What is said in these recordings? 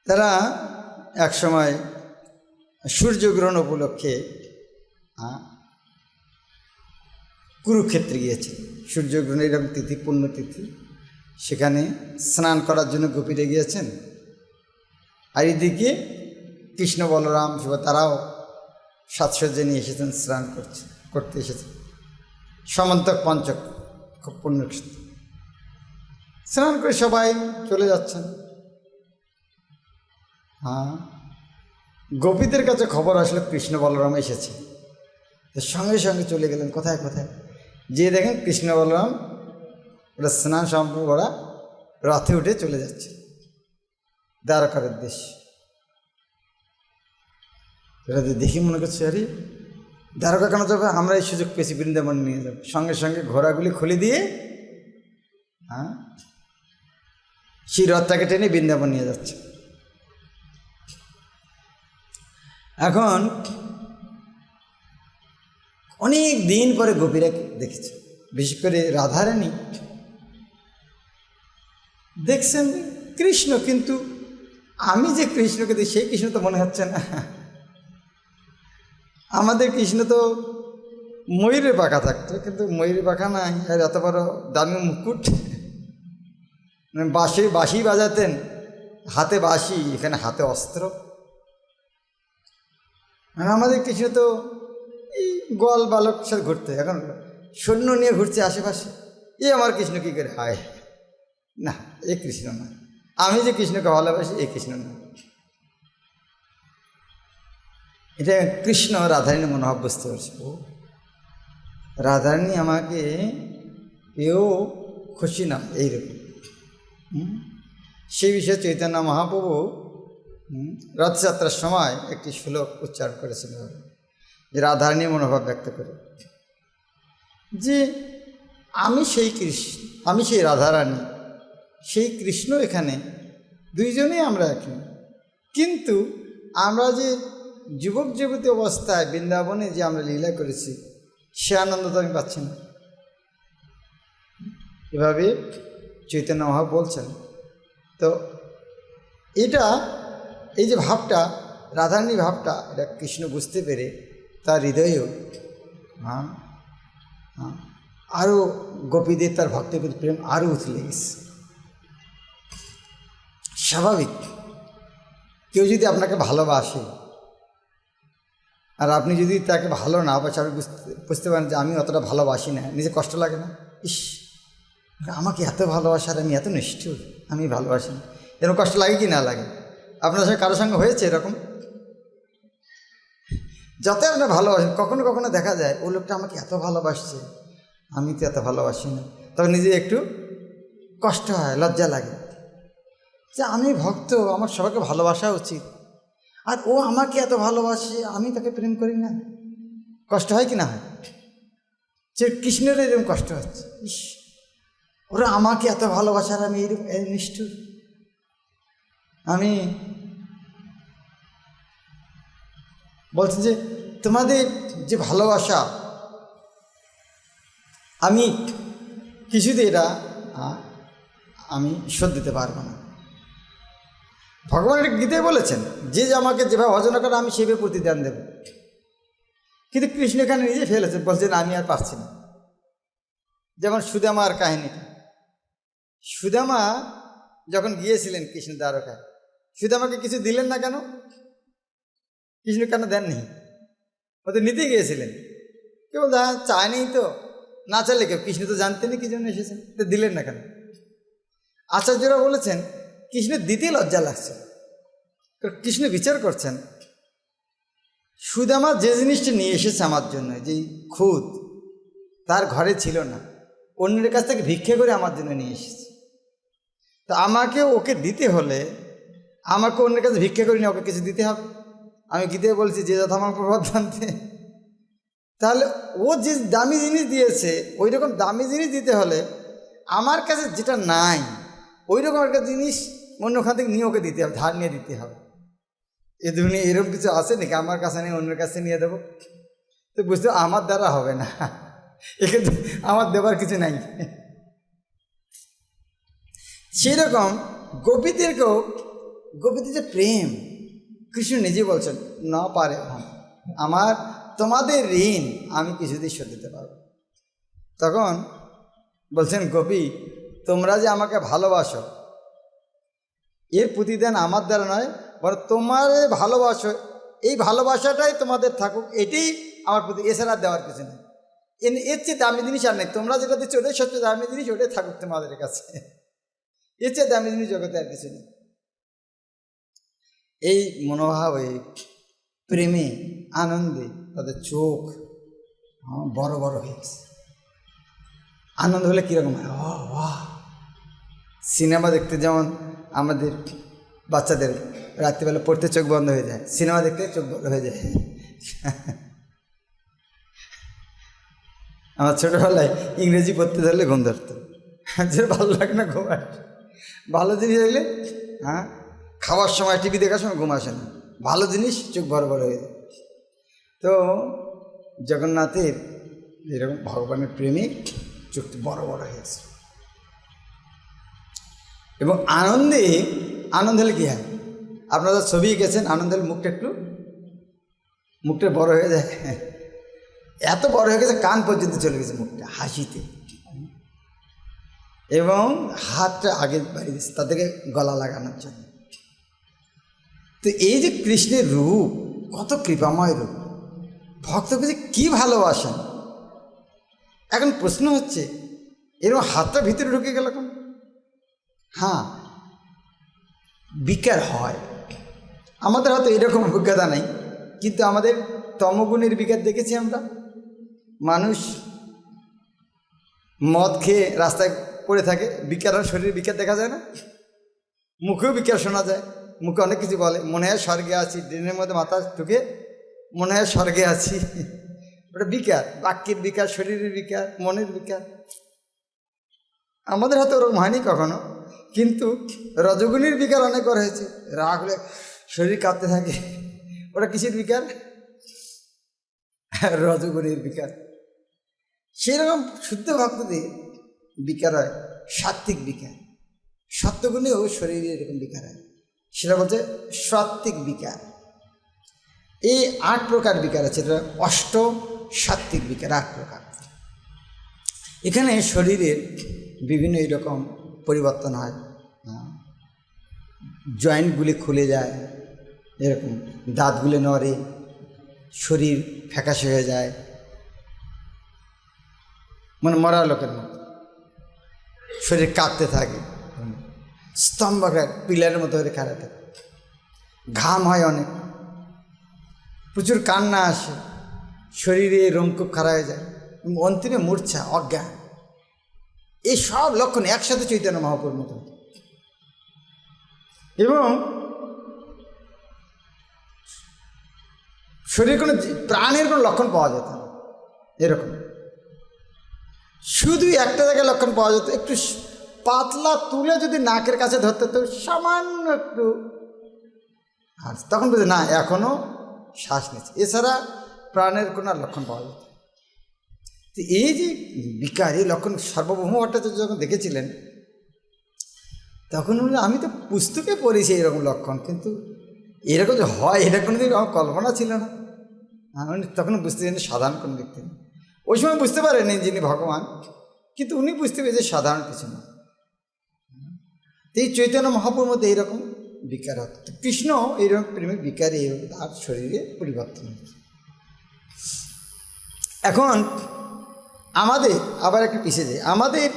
তারা একসময় সূর্যগ্রহণ উপলক্ষে কুরুক্ষেত্রে গিয়েছে। সূর্যগ্রহণ এরকম তিথি, পুণ্যতিথি, সেখানে স্নান করার জন্য গোপীরা গিয়েছেন। আর এদিকে কৃষ্ণ বলরাম তারাও সাজসজ্জা নিয়ে এসেছেন, স্নান করতে এসেছেন। সমন্তক পঞ্চক, খুব পুণ্যক্ষেত্র। স্নান করে সবাই চলে যাচ্ছেন। গোপীদের কাছে খবর আসলে কৃষ্ণ বলরাম এসেছে। সঙ্গে সঙ্গে চলে গেলেন। কোথায় কোথায় যে দেখেন কৃষ্ণ বলরাম ওরা স্নান সম্পর্ক ওরা রথে উঠে চলে যাচ্ছে দ্বারকার উদ্দেশ্যে। এরা দেখি মনে করছে, আরে দ্বারকা কেন যাবে, আমরা এই সুযোগ পেয়েছি, বৃন্দাবন নিয়ে যাব। সঙ্গে সঙ্গে ঘোড়াগুলি খুলে দিয়ে সেই রথটাকে টেনে বৃন্দাবন নিয়ে যাচ্ছে। এখন অনেক দিন পরে গোপীরা দেখেছে, বিশেষ করে রাধারানী দেখছেন কৃষ্ণ, কিন্তু আমি যে কৃষ্ণকে দিই সেই কৃষ্ণ তো মনে হচ্ছে না। আমাদের কৃষ্ণ তো ময়ূরের পাখা থাকতো, কিন্তু ময়ূরের পাখা নাই, আর এত বড় দামি মুকুট, মানে বাঁশি বাজাতেন, হাতে বাঁশি, এখানে হাতে অস্ত্র। মানে আমাদের কৃষ্ণ তো এই গোয়াল বালক সাথে ঘুরতে, এখন সৈন্য নিয়ে ঘুরছে আশেপাশে। আমার কৃষ্ণ কী করে হায় না, এ কৃষ্ণ না। আমি যে কৃষ্ণকে ভালোবাসি এ কৃষ্ণ না। এটা কৃষ্ণ রাধারানীর মনোভাব বুঝতে পারছে। ও রাধারানী আমাকে এও খুশি না, এইরকম। সেই বিষয়ে চৈতন্য মহাপ্রভু রথযাত্রার সময় একটি শ্লোক উচ্চারণ করেছিলেন, যে রাধারানীর মনোভাব ব্যক্ত করে, যে আমি সেই কৃষ্ণ, আমি সেই রাধারানী, সেই কৃষ্ণ এখানে, দুইজনেই আমরা একই। কিন্তু আমরা যে যুবক যুবতী অবস্থায় বৃন্দাবনে যে আমরা লীলা করেছি, সে আনন্দ তো আমি পাচ্ছি না। এভাবে চৈতন্য মহাপ্রভু বলছেন। তো এটা, এই যে ভাবটা, রাধারানী ভাবটা, এটা কৃষ্ণ বুঝতে পেরে তার হৃদয়েও আরও গোপীদের তার ভক্তের প্রতি প্রেম আরও উথলে গেছে। স্বাভাবিক, কেউ যদি আপনাকে ভালোবাসে আর আপনি যদি তাকে ভালো না বাসে, আপনি বুঝতে পারেন যে আমি অতটা ভালোবাসি না, নিজে কষ্ট লাগে না? ইস, আমাকে এত ভালোবাসে আর আমি এত নিষ্ঠুর, আমি ভালোবাসি না, এরকম কষ্ট লাগে কি না লাগে? আপনার সঙ্গে কারোর সঙ্গে হয়েছে এরকম? যত আপনার ভালোবাসেন, কখনো কখনো দেখা যায় ও লোকটা আমাকে এত ভালোবাসছে, আমি তো এত ভালোবাসি না, তবে নিজে একটু কষ্ট হয়, লজ্জা লাগে যে আমি ভক্ত, আমার সবাইকে ভালোবাসা উচিত, আর ও আমাকে এত ভালোবাসে, আমি তাকে প্রেম করি না। কষ্ট হয় কি না হয়? যে কৃষ্ণের এরকম কষ্ট হচ্ছে, ইস, ওরা আমাকে এত ভালোবাসার আমি এইরকম নিষ্ঠুর। আমি বলছি যে তোমাদের যে ভালোবাসা, আমি কিছুতে এটা আমি শোধ দিতে পারবো না। ভগবান এটা গীতায় বলেছেন, যে আমাকে যেভাবে ভজন করে আমি সেভাবে প্রতিদান দেব। কিন্তু কৃষ্ণ এখানে নিজে ফেলেছেন, বলছেন আমি আর পারছি না। যেমন সুদামার কাহিনীটা, সুদামা যখন গিয়েছিলেন কৃষ্ণ দ্বারকায়, সুদামাকে কিছু দিলেন না কেন? কৃষ্ণ কেন দেননি? ওদের নিতে গিয়েছিলেন, কেবল চায়নি তো, না চাইলে কেউ, কৃষ্ণ তো জানতেনি কি জন্য এসেছেন, তো দিলেন না কেন? আচার্যরা বলেছেন কৃষ্ণ দিতে লজ্জা লাগছে। কৃষ্ণ বিচার করছেন, সুদামা যে জিনিসটা নিয়ে এসেছে আমার জন্য, যেই খুদ তার ঘরে ছিল না, অন্যের কাছ থেকে ভিক্ষা করে আমার জন্য নিয়ে এসেছে। তো আমাকে ওকে দিতে হলে আমাকে অন্যের কাছে ভিক্ষা করে নিয়ে ওকে কিছু দিতে হবে। আমি গীতায় বলছি যে যথা আমার প্রভাব জানতে। তাহলে ও যে দামি জিনিস দিয়েছে, ওই রকম দামি জিনিস দিতে হলে আমার কাছে যেটা নাই ওই রকম একটা জিনিস অন্য ওখান থেকে নিয়ে ওকে দিতে হবে, ধার নিয়ে দিতে হবে। এ দুনিয়া এরকম কিছু আছে নাকি আমার কাছে নেই অন্যের কাছে নিয়ে দেবো? তো বুঝতে আমার দ্বারা হবে না, এখানে আমার দেবার কিছু নাই। সেই রকম গোপীদেরকেও গোপীদের যে প্রেম, কৃষ্ণ নিজে বলছেন না পারে আমার তোমাদের ঋণ আমি কিছুতেই শোধ দিতে পারবো। তখন বলছেন গোপী তোমরা যে আমাকে ভালোবাসো এর প্রতিদান আমার দ্বারা নয়, বরং তোমার ভালোবাসো এই ভালোবাসাটাই তোমাদের থাকুক, এটাই আমার প্রতি, এছাড়া দেওয়ার কিছু নেই। এর চেয়ে দামি জিনিস আর নেই, তোমরা যেটা দিচ্ছ ওটাই সবচেয়ে দামি জিনিস, ওটাই থাকুক তোমাদের কাছে, এর চেয়ে দামি জিনিস জগতে আর কিছু নেই। এই মনোভাব, এই প্রেমে আনন্দে তাদের চোখ বড় বড় হয়ে গেছে। আনন্দ হলে কীরকম হয়, বাহ! সিনেমা দেখতে যেমন আমাদের বাচ্চাদের রাত্রিবেলা পড়তে চোখ বন্ধ হয়ে যায়, সিনেমা দেখতে চোখ বন্ধ হয়ে যায়। আমার ছোটোবেলায় ইংরেজি পড়তে ধরলে ঘুম ধরতো, যে ভালো লাগে না ঘুম আসে। ভালো জিনিস দেখলে খাওয়ার সময় টিভি দেখার সময় ঘুম আসে না, ভালো জিনিস চোখ বড় বড় হয়ে যায়। তো জগন্নাথের এরকম ভগবানের প্রেমিক চোখটি বড় বড় হয়েছে। এবং আনন্দ হলে কী হয়, আপনারা ছবি গেছেন, আনন্দ হলে মুখটা বড় হয়ে যায়, এত বড় হয়ে গেছে কান পর্যন্ত চলে গেছে মুখটা হাসিতে, এবং হাতটা আগে বাড়িয়ে দিচ্ছে তাদেরকে গলা লাগানোর জন্য। তো এই যে কৃষ্ণের রূপ, কত কৃপাময় রূপ, ভক্তকে যে কী ভালোবাসেন। এখন প্রশ্ন হচ্ছে এরকম হাতটা ভিতরে ঢুকে গেল কেন? হ্যাঁ, বিকার হয়, আমাদের হয়তো এরকম অভিজ্ঞতা নেই, কিন্তু আমাদের তমগুণের বিকার দেখেছি আমরা। মানুষ মদ খেয়ে রাস্তায় পড়ে থাকে, বিকার হয়, শরীরে বিকার দেখা যায় না, মুখেও বিকার শোনা যায়, মুখে অনেক কিছু বলে, মনে হয় স্বর্গে আছি, ড্রেনের মধ্যে মাথা ঢুকে মনে হয় স্বর্গে আছি, ওটা বিকার, বাক্যের বিকার, শরীরের বিকার, মনের বিকার। আমাদের হয়তো ওরকম হয়নি কখনো, কিন্তু রজগুণীর বিকার অনেক করা হয়েছে। রাগ হলে শরীর কাঁপতে থাকে, ওটা কিসের বিকার? রজগুণীর বিকার। সেরকম শুদ্ধ ভক্তদের বিকার হয় সাত্ত্বিক বিকার, সত্যগুণেও শরীরে এরকম বিকার হয়, সেটা বলছে সাত্ত্বিক বিকার। এই 8 প্রকার বিকার আছে, এটা সাত্ত্বিক বিকার 8 প্রকার। এখানে শরীরের বিভিন্ন এরকম পরিবর্তন হয়, জয়েন্টগুলি খুলে যায়, এরকম দাঁতগুলি নড়ে, শরীর ফ্যাকাশে হয়ে যায়, মানে মরা লোকের মতো, শরীর কাঁপতে থাকে, স্তম্ভাকার পিলারের মতো করে খাড়া থাকে, ঘাম হয় অনেক, প্রচুর কান্না আসে, শরীরে রোমকূপ খাড়া হয়ে যায়, অন্তিমে মূর্ছা, অজ্ঞান। এই সব লক্ষণ একসাথে চৈতন্য মহাপ্রভুর মতো। এবং শরীরে কোনো প্রাণের কোনো লক্ষণ পাওয়া যেত না, এরকম শুধু একটা জায়গায় লক্ষণ পাওয়া যেত, একটু পাতলা তুলে যদি নাকের কাছে ধরতে তো সামান্য একটু, আর তখন বুঝে না এখনও শ্বাস নিচ্ছে, এছাড়া প্রাণের কোনো লক্ষণ পাওয়া যেত। তো এই যে বিকার, এই লক্ষণ সার্বভৌম ভট্টাচার্য যখন দেখেছিলেন, তখন আমি তো পুস্তকে পড়েছি এরকম লক্ষণ, কিন্তু এরকম যে হয় এটা কোনোদিন আমার কল্পনা ছিল না। আমি তখন বুঝতে পারিনি সাধারণ কোনো ব্যক্তি, ওই সময় বুঝতে পারেনি যিনি ভগবান, কিন্তু উনি বুঝতে পেরেছে সাধারণ কিছু না। এই চৈতন্য মহাপ্রভুর মধ্যে এইরকম বিকার হতো, কৃষ্ণ এইরকম প্রেমের বিকারে এইরকম তার শরীরে পরিবর্তন হয়েছে। এখন আমাদের আবার একটু পিছিয়ে যায়, আমাদের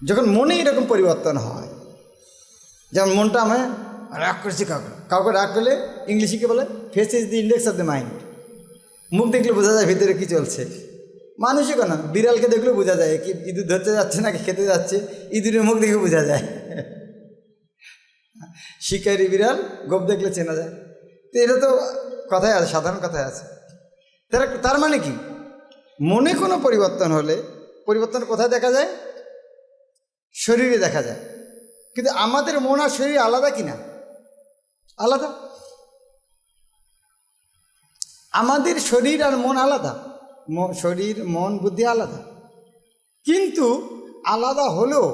যখন মনে এরকম পরিবর্তন হয়, যেমন মনটা আমি রাগ করছি, কাউকে রাগ করলে ইংলিশে কি বলে, face is the index of the mind. মুখ দেখলে বোঝা যায় ভিতরে কী চলছে। মানুষই কেন, বিড়ালকে দেখলেও বোঝা যায় কি ইঁদুর ধরতে যাচ্ছে নাকি খেতে যাচ্ছে, ইঁদুরের মুখ দেখে বোঝা যায়। শিকারি বিড়াল গোপ দেখলে চেনা যায়। তো এটা তো কথায় আছে, সাধারণ কথায় আছে। তার মানে কি, মনে কোনো পরিবর্তন হলে পরিবর্তন কোথায় দেখা যায়? শরীরে দেখা যায়। কিন্তু আমাদের মন আর শরীর আলাদা কিনা? আলাদা। আমাদের শরীর আর মন আলাদা, শরীর মন বুদ্ধি আলাদা। কিন্তু আলাদা হলেও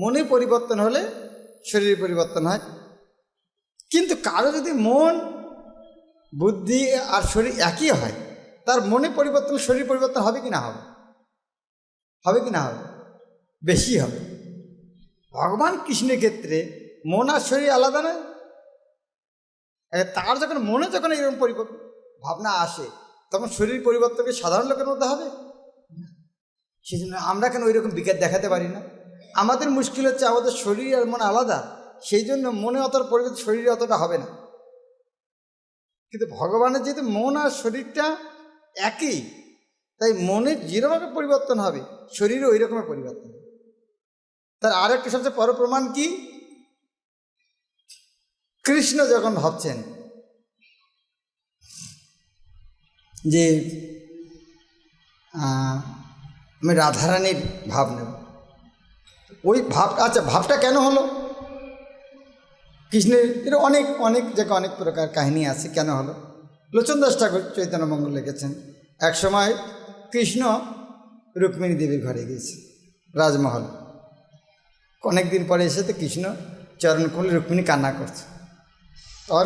মনে পরিবর্তন হলে শরীর পরিবর্তন হয়। কিন্তু কারো যদি মন বুদ্ধি আর শরীর একই হয়, তার মনে পরিবর্তন শরীর পরিবর্তন হবে কি না হবে? হবে কি না হবে? বেশি হবে। ভগবান কৃষ্ণের ক্ষেত্রে মন আর শরীর আলাদা নয়। তার যখন মনে যখন এরকম ভাবনা আসে, তখন শরীর পরিবর্তনকে সাধারণ লোকের মধ্যে হবে। সেই জন্য আমরা কেন ওই রকম বিকার দেখাতে পারি না? আমাদের মুশকিল হচ্ছে আমাদের শরীর আর মন আলাদা, সেই জন্য মনে অতটা পরিবর্তন শরীরে অতটা হবে না। কিন্তু ভগবানের যেহেতু মন আর শরীরটা একই, তাই মনে যেরকমভাবে পরিবর্তন হবে শরীরে ওই রকমের পরিবর্তন হবে। তার আর একটা সবচেয়ে বড় প্রমাণ কি? কৃষ্ণ যখন ভাবছেন যে আমি রাধারানীর ভাব নেব, ওই ভাব, আচ্ছা ভাবটা কেন হলো? কৃষ্ণের এর অনেক অনেক জায়গায় অনেক প্রকার কাহিনী আছে কেন হলো। লোচন দাস ঠাকুর চৈতন্য মঙ্গল লিখেছেন, এক সময় কৃষ্ণ রুক্মিণী দেবীর ঘরে গিয়েছে রাজমহল। অনেক দিন পরে এসে তো কৃষ্ণ চরণ কমলে রুক্মিণী কান্না করছে। আর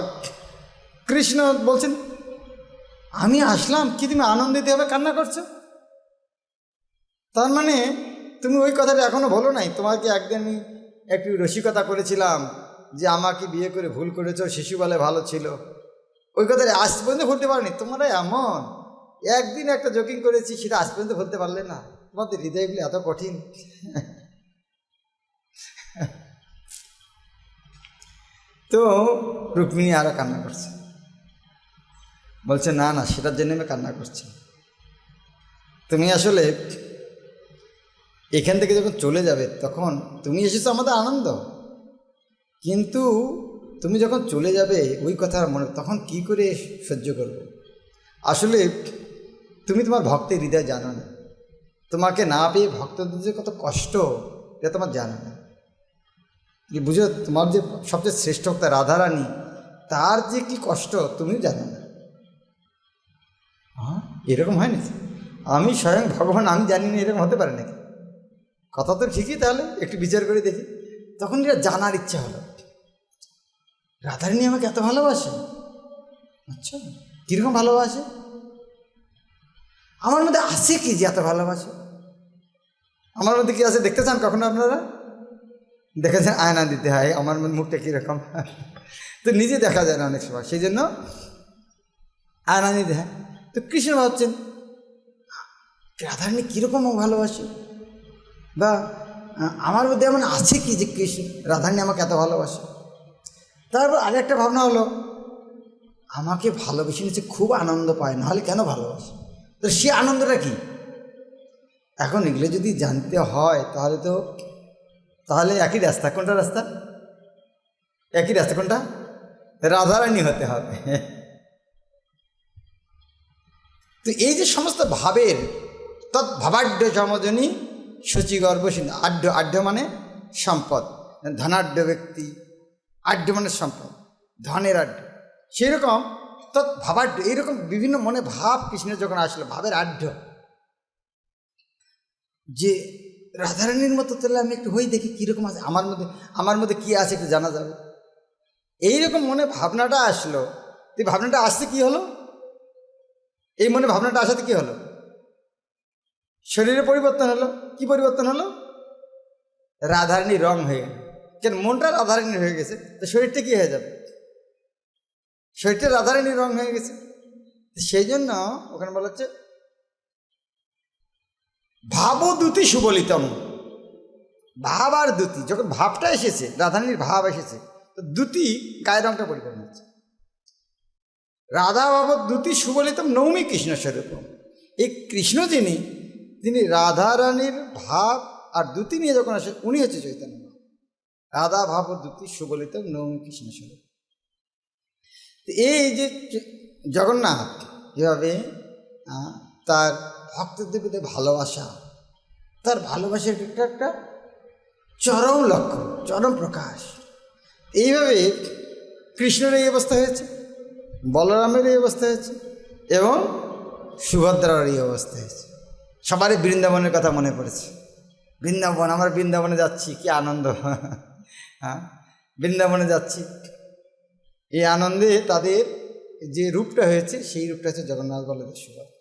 কৃষ্ণ বলছেন, আমি আসলাম কি তুমি আনন্দিত হবে কান্না করছো? তার মানে তুমি ওই কথাটা এখনো বলো নাই। তোমাকে একদিন আমি একটু রসিকতা করেছিলাম যে আমাকে বিয়ে করে ভুল করেছো, শিশুবেলায় ভালো ছিল, ওই কথাটা আজ পর্যন্ত ভুলতে পারোনি। তোমরা এমন একদিন একটা জোকিং করেছি, সেটা আজ পর্যন্ত বলতে পারলে না। তোমাদের হৃদয়গুলি এত কঠিন। তো রুক্মিণী আরও কান্না করছে, বলছে না না, সেটার জন্য আমি কান্না করছি। তুমি আসলে এখান থেকে যখন চলে যাবে, তখন তুমি এসেছো আমাদের আনন্দ, কিন্তু তুমি যখন চলে যাবে ওই কথা মনে, তখন কি করে সহ্য করবে? আসলে তুমি তোমার ভক্তের হৃদয় জানো না। তোমাকে না পেয়ে ভক্তদের যে কত কষ্ট, এটা তোমার জানো না। বুঝো, তোমার যে সবচেয়ে শ্রেষ্ঠ ভক্তা রাধারানী, তার যে কি কষ্ট তুমিও জানো না। হ্যাঁ, এরকম হয় নাকি? আমি স্বয়ং ভগবান, আমি জানি না, এরকম হতে পারে নাকি? কথা তো ঠিকই। তাহলে একটু বিচার করে দেখি। তখন এটা জানার ইচ্ছা হলো, রাধারানী আমাকে এত ভালোবাসে। আচ্ছা, কীরকম ভালোবাসে? আমার মধ্যে আছে কি যে এত ভালোবাসে? আমার মধ্যে কি আছে দেখতে চান কখনো আপনারা? দেখেছেন? আয়না দিতে হয় আমার মুখটা কীরকম, তো নিজে দেখা যায় না অনেক সময়, সেই জন্য আয়না দিতে হয়। তো কৃষ্ণ ভাবছেন রাধারানী কীরকম ভালোবাসে, বা আমার মধ্যে এমন আছে কি যে কৃষ্ণ রাধারানী আমাকে এত ভালোবাসে। তারপর আরেকটা ভাবনা হলো, আমাকে ভালোবেসে নিচ্ছে, খুব আনন্দ পায়, নাহলে কেন ভালোবাসে? তো সে আনন্দটা কি? এখন এগুলো যদি জানতে হয় তাহলে একই রাস্তা। কোনটা রাস্তা? একই রাস্তা। কোনটা? রাধারানী হতে হবে। তো এই যে সমস্ত ভাবের তৎভাবাঢ্য সমজনী শুচিগর্ভ সিন্ধু। আঢ্য মানে সম্পদ, ধনাঢ্য ব্যক্তি, আঢ্য মানে সম্পদ, ধনের আঢ্য। সেরকম তৎভাবাঢ্য, এইরকম বিভিন্ন মনে ভাব কৃষ্ণের যখন আসলো, ভাবের আঢ্য, যে রাধারানীর মতো তাহলে আমি একটু হই, দেখি কীরকম আছে আমার মধ্যে কী আছে একটু জানা যাবে। এইরকম মনে ভাবনাটা আসলো। এই ভাবনাটা আসতে কি হলো? এই মনে ভাবনাটা আসাতে কি হলো? শরীরে পরিবর্তন হলো। কি পরিবর্তন হলো? রাধারানী রং হয়ে গেল। কেন? মনটা রাধারানী হয়ে গেছে, তো শরীরটা কি হয়ে যাবে? শরীরটা রাধারানীর রং হয়ে গেছে। সেই জন্য ওখানে বলা হচ্ছে ভাবদূতি সুবলিতম। ভাব আর দ্যুতি, যখন ভাবটা এসেছে, রাধারানীর ভাব এসেছে, তো দ্যুতি গায়ের রংটা পরিবর্তন হচ্ছে। রাধা ভাব দ্যুতি সুবলিতম নৌমি কৃষ্ণ স্বরূপম। এই কৃষ্ণ তিনি রাধারানীর ভাব আর দ্যুতি নিয়ে যখন আসে, উনি হচ্ছে চৈতন্য। রাধা ভাব দ্যুতি সুবলিতম নৌমি কৃষ্ণ স্বরূপ। এই যে জগন্নাথ যেভাবে তার ভক্তদের প্রতি ভালোবাসা, তার ভালোবাসার একটা চরম লক্ষ্য, চরম প্রকাশ। এইভাবে কৃষ্ণের এই অবস্থা হয়েছে, বলরামের এই অবস্থা হয়েছে, এবং সুভদ্রার এই অবস্থা হয়েছে। সবারই বৃন্দাবনের কথা মনে পড়েছে। বৃন্দাবন, আমার বৃন্দাবনে যাচ্ছি, কি আনন্দ। হ্যাঁ, বৃন্দাবনে যাচ্ছি, এই আনন্দে তাদের যে রূপটা হয়েছে সেই রূপটা হচ্ছে জগন্নাথ বলদেব সুভদ্রা।